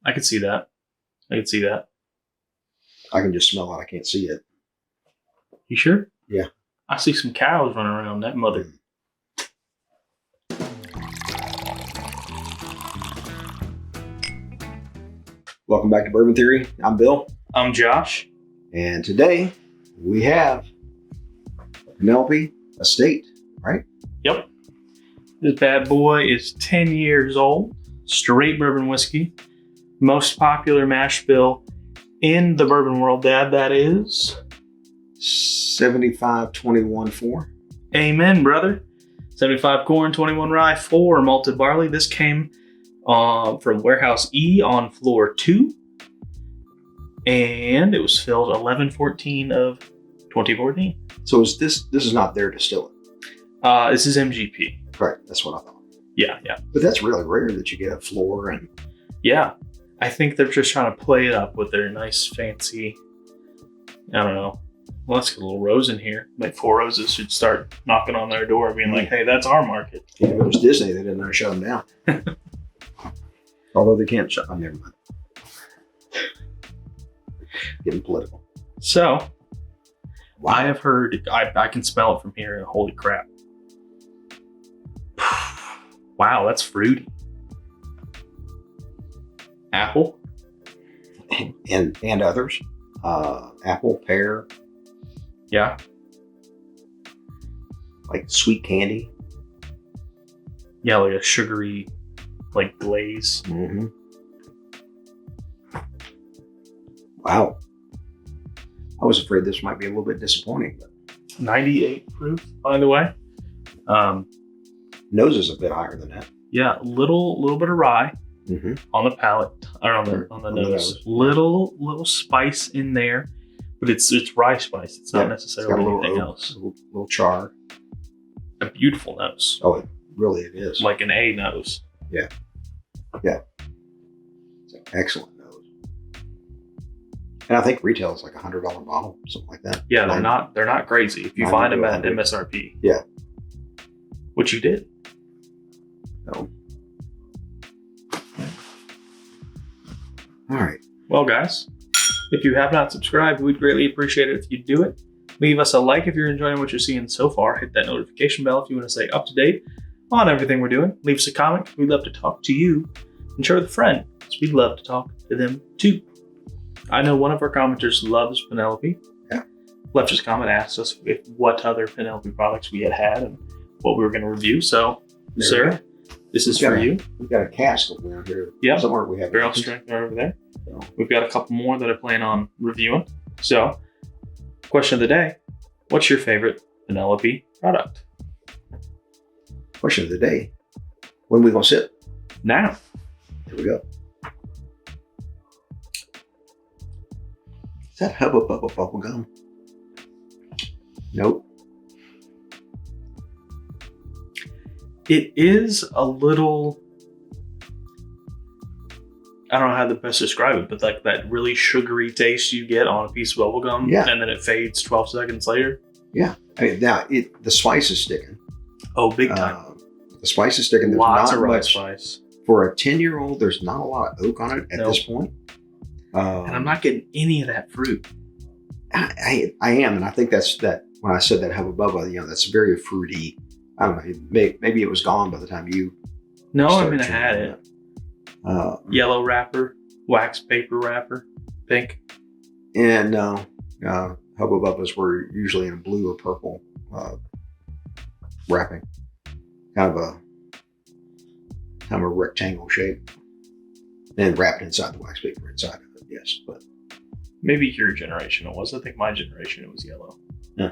I could see that. I could see that. I can just smell it. I can't see it. You sure? Yeah. I see some cows running around that mother. Welcome back to Bourbon Theory. I'm Bill. I'm Josh. And today we have Penelope Estate, right? Yep. This bad boy is 10 years old. Straight bourbon whiskey. Most popular mash bill in the bourbon world, Dad, that is 75-21-4. Amen, brother. 75 corn, 21 rye, 4 malted barley. This came from Warehouse E on floor 2. And it was filled 11/14 of 2014. So this is not their distiller? This is MGP. Right, that's what I thought. Yeah. But that's really rare that you get a floor and... Yeah. I think they're just trying to play it up with their nice, fancy... I don't know. Well, let's get a little rose in here. Like 4 Roses should start knocking on their door being like, hey, that's our market. If it was Disney, they didn't know to shut them down. Although they can't shut them, never mind. Getting political. So, I have heard, I can smell it from here, and holy crap. Wow, that's fruity. Apple. And others. Apple, pear. Yeah. Like sweet candy. Yeah, like a sugary, like glaze. Mm-hmm. Wow. I was afraid this might be a little bit disappointing. But 98 proof, by the way. Nose is a bit higher than that. Yeah, little bit of rye on the palate, or on the nose. Little spice in there, but it's rye spice. It's not necessarily anything else. Little char. A beautiful nose. Oh, it is. Like an A nose. Yeah. It's an excellent nose. And I think retail is like $100 bottle, something like that. Yeah, they're not crazy. If you find them at MSRP. Yeah. Which you did. No. All right. Well, guys, if you have not subscribed, we'd greatly appreciate it if you do it. Leave us a like if you're enjoying what you're seeing so far. Hit that notification bell if you want to stay up to date on everything we're doing. Leave us a comment. We'd love to talk to you. And share with a friend, because we'd love to talk to them too. I know one of our commenters loves Penelope. Yeah. Left us a comment, asked us what other Penelope products we had and what we were going to review. So, sir, this is for you. We've got a cask around here. Yeah. Somewhere we have barrel strength over there. So. We've got a couple more that I plan on reviewing. So, question of the day: what's your favorite Penelope product? Question of the day: when are we gonna sip? Now. Here we go. Is that Hubba Bubba bubble gum? Nope. It is a little, I don't know how to best describe it, but like that really sugary taste you get on a piece of bubble gum, and then it fades 12 seconds later. Yeah. I mean, now the spice is sticking. Oh, big time. The spice is sticking. There's lots not of much spice. For a 10-year-old, there's not a lot of oak on it at this point. And I'm not getting any of that fruit. I am, and I think that's that. When I said that Hubba Bubba, that's very fruity. I don't know. Maybe it was gone by the time you. No, I mean I had it. Yellow wrapper, wax paper wrapper, pink. And no, Hubba Bubbas were usually in a blue or purple wrapping, kind of a rectangle shape, and wrapped inside the wax paper inside of it. Yes, but maybe your generation it was. I think my generation it was yellow. Yeah,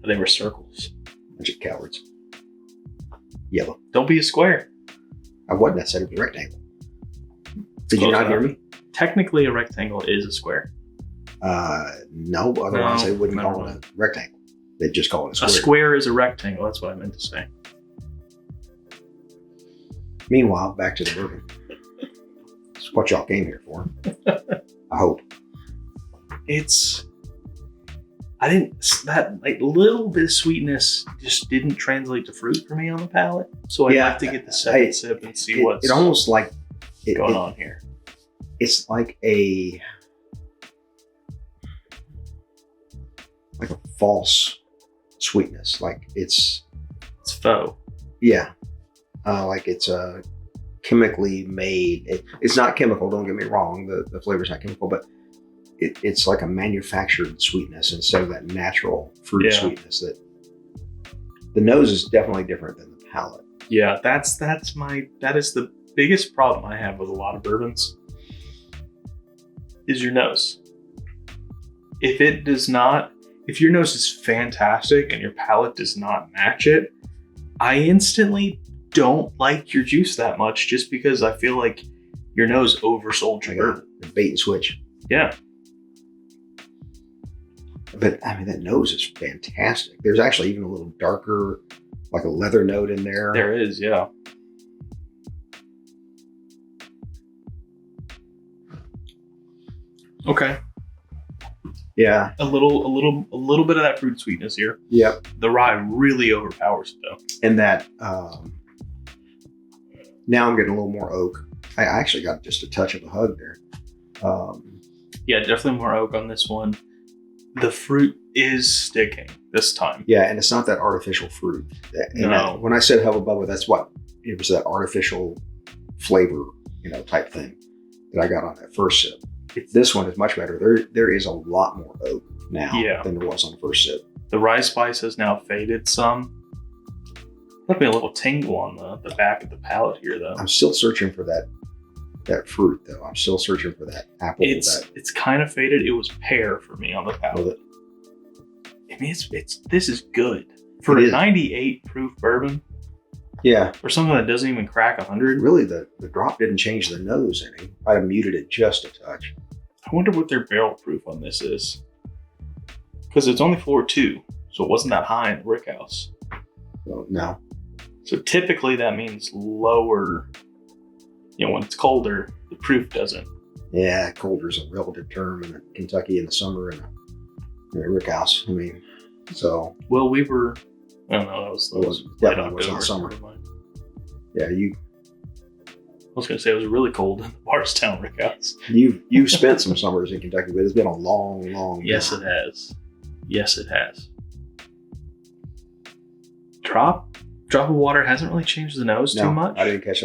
they were circles. Bunch of cowards. Yellow. Don't be a square. I wasn't. I said it was a rectangle. Did you not hear me? Technically, a rectangle is a square. No, otherwise they wouldn't call it a rectangle. They'd just call it a square. A square is a rectangle. That's what I meant to say. Meanwhile, back to the bourbon. It's what y'all came here for. I hope. That like little bit of sweetness just didn't translate to fruit for me on the palate. So I'd like to get the second sip and see what's... It almost like going on here? It's like a false sweetness. Like it's faux. Yeah. Like it's chemically made. It's not chemical, don't get me wrong. The flavor's not chemical, but it's like a manufactured sweetness instead of that natural fruit sweetness. That the nose is definitely different than the palate. Yeah, that is the biggest problem I have with a lot of bourbons is your nose. If your nose is fantastic and your palate does not match it, I instantly don't like your juice that much just because I feel like your nose oversold your bourbon. The bait and switch. Yeah. But I mean, that nose is fantastic. There's actually even a little darker, like a leather note in there. There is, yeah. Okay. Yeah. A little bit of that fruit sweetness here. Yep. The rye really overpowers it though. And that now I'm getting a little more oak. I actually got just a touch of a hug there. Yeah, definitely more oak on this one. The fruit is sticking this time. Yeah, and it's not that artificial fruit. And when I said hubba bubba, that's what it was, that artificial flavor, type thing that I got on that first sip. This one is much better. There is a lot more oak now than there was on the first sip. The rye spice has now faded some. Left me a little tingle on the back of the palate here, though. I'm still searching for that fruit, though. I'm still searching for that apple. It's kind of faded. It was pear for me on the palate. I mean, this is good for a 98 proof bourbon. Yeah, or something that doesn't even crack 100. Really, the drop didn't change the nose any. I'd have muted it just a touch. I wonder what their barrel proof on this is, because it's only 4.2, so it wasn't that high in the rickhouse. No. So typically that means lower. When it's colder, the proof doesn't. Yeah, colder is a relative term in Kentucky in the summer and a rickhouse. I mean, so. Well, we were. I don't know. That was definitely was not summer. Yeah, I was going to say it was really cold in the Barstown rickhouse. You've spent some summers in Kentucky, but it's been a long, long time. Yes, it has. Yes, it has. Drop of water hasn't really changed the nose too much. I didn't catch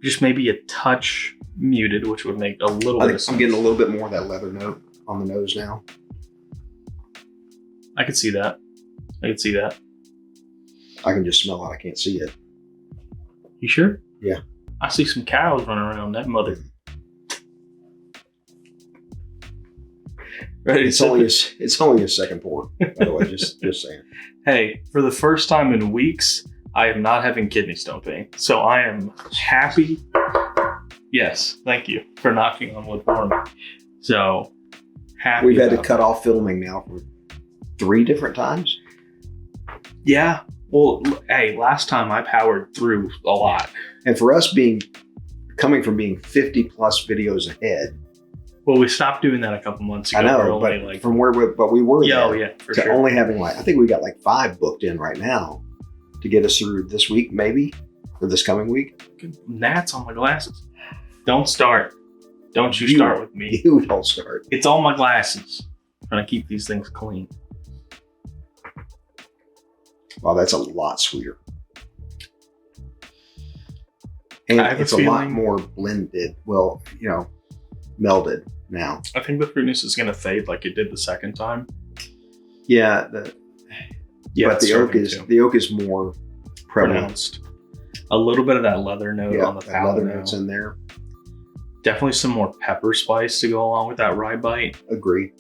just maybe a touch muted, which would make a little bit of sense. I'm getting a little bit more of that leather note on the nose now. I could see that. I can just smell it. I can't see it. You sure? Yeah. I see some cows running around that mother. Ready? It's only a second pour, by the way, just saying. Hey, for the first time in weeks, I am not having kidney stone pain. So I am happy. Yes, thank you for knocking on wood for me. So happy. We've had to cut off filming now for 3 different times. Yeah. Well, hey, last time I powered through a lot. And for us coming from being 50 plus videos ahead. Well, we stopped doing that a couple months ago. I know, but from where we were for sure. Only having I think we got 5 booked in right now to get us through this week, maybe, or this coming week. Gnats on my glasses. Don't start. Don't you start with me. You don't start. It's all my glasses. I'm trying to keep these things clean. Wow, that's a lot sweeter. And it's a lot more blended. Well, melded now. I think the fruitness is going to fade like it did the second time. Yeah, but the oak is more pronounced. A little bit of that leather note on the palate. Leather notes in there. Definitely some more pepper spice to go along with that rye bite. Agree.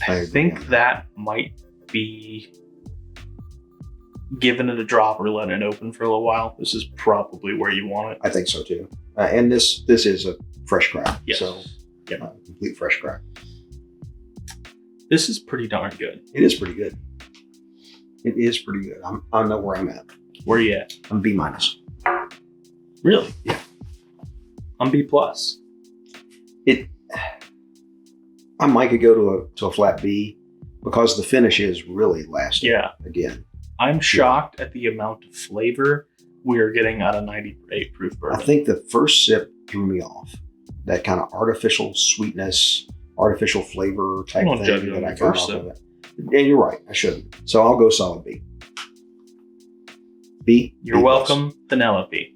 I think that might be giving it a drop or letting it open for a little while. This is probably where you want it. I think so too. And this is a fresh crack. Yes. So complete fresh crack. This is pretty darn good. It is pretty good. I know where I'm at. Where are you at? I'm B minus. Really? Yeah. I'm B plus. I might could go to a flat B because the finish is really lasting. Yeah. Again. I'm shocked at the amount of flavor we are getting out of 98 proof I bourbon. think the first sip threw me off. That kind of artificial sweetness, artificial flavor type don't judge thing you that on I the got first off sip. of it. And you're right, I shouldn't. So I'll go solid B. B. You're B+. welcome, Penelope.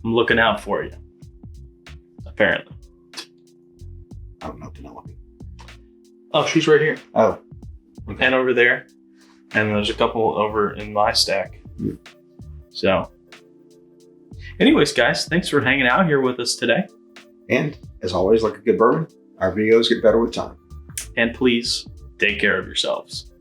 I'm looking out for you. Apparently. I don't know Penelope. Oh, she's right here. Oh. And over there. And there's a couple over in my stack. So, anyways, guys, thanks for hanging out here with us today. And as always, like a good bourbon, our videos get better with time. And please take care of yourselves.